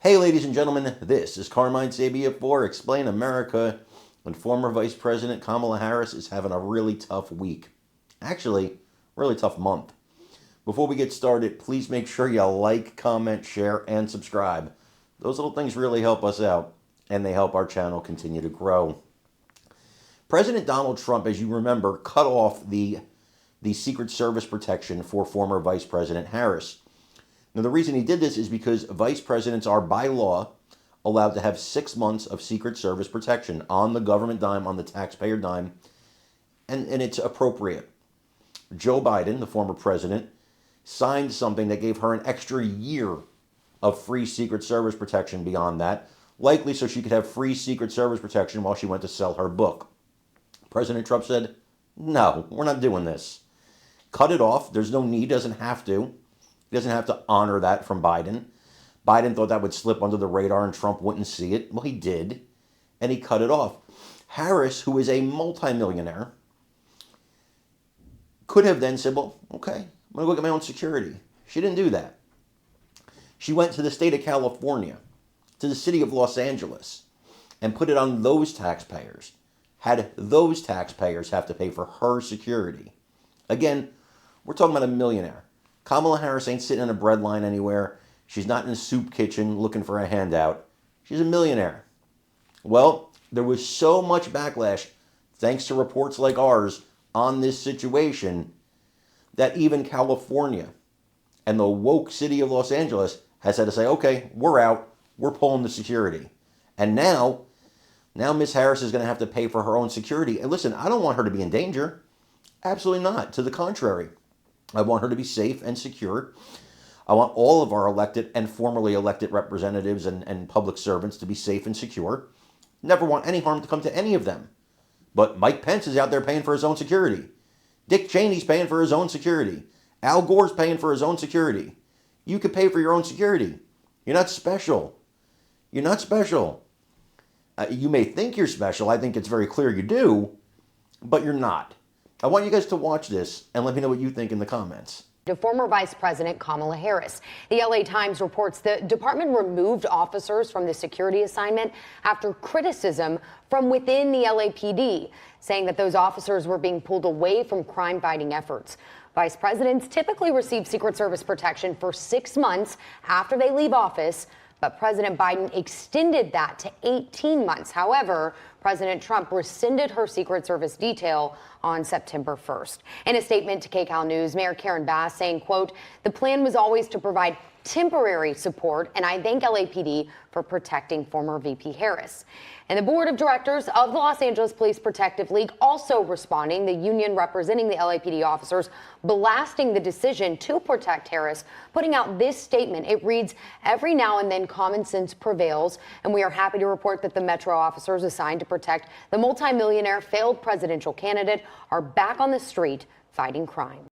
Hey, ladies and gentlemen, this is Carmine Sabia for Explain America, and former Vice President Kamala Harris is having a really tough week. Actually, really tough month. Before we get started, please make sure you like, comment, share, and subscribe. Those little things really help us out, and they help our channel continue to grow. President Donald Trump, as you remember, cut off the Secret Service protection for former Vice President Harris. Now, the reason he did this is because vice presidents are, by law, allowed to have 6 months of Secret Service protection on the government dime, on the taxpayer dime, and it's appropriate. Joe Biden, the former president, signed something that gave her an extra year of free Secret Service protection beyond that, likely so she could have free Secret Service protection while she went to sell her book. President Trump said, no, we're not doing this. Cut it off. There's no need, doesn't have to. He doesn't have to honor that from Biden. Biden thought that would slip under the radar and Trump wouldn't see it. Well, he did, and he cut it off. Harris, who is a multimillionaire, could have then said, well, okay, I'm going to look at my own security. She didn't do that. She went to the state of California, to the city of Los Angeles, and put it on those taxpayers. Had those taxpayers have to pay for her security. Again, we're talking about a millionaire. Kamala Harris ain't sitting in a bread line anywhere. She's not in a soup kitchen looking for a handout. She's a millionaire. Well, there was so much backlash, thanks to reports like ours, on this situation, that even California and the woke city of Los Angeles has had to say, okay, we're out. We're pulling the security. And now Ms. Harris is going to have to pay for her own security. And listen, I don't want her to be in danger. Absolutely not. To the contrary. I want her to be safe and secure. I want all of our elected and formerly elected representatives and public servants to be safe and secure. Never want any harm to come to any of them. But Mike Pence is out there paying for his own security. Dick Cheney's paying for his own security. Al Gore's paying for his own security. You could pay for your own security. You're not special. You're not special. You may think you're special. I think it's very clear you do, but you're not. I want you guys to watch this and let me know what you think in the comments. To former Vice President Kamala Harris. The LA Times reports the department removed officers from the security assignment after criticism from within the LAPD, saying that those officers were being pulled away from crime-fighting efforts. Vice presidents typically receive Secret Service protection for 6 months after they leave office, but President Biden extended that to 18 months. However, President Trump rescinded her Secret Service detail on September 1st. In a statement to KCAL News, Mayor Karen Bass saying, quote, the plan was always to provide temporary support, and I thank LAPD for protecting former VP Harris. And the board of directors of the Los Angeles Police Protective League also responding, the union representing the LAPD officers blasting the decision to protect Harris, putting out this statement. It reads, every now and then common sense prevails, and we are happy to report that the Metro officers assigned to protect the multimillionaire failed presidential candidate are back on the street fighting crime.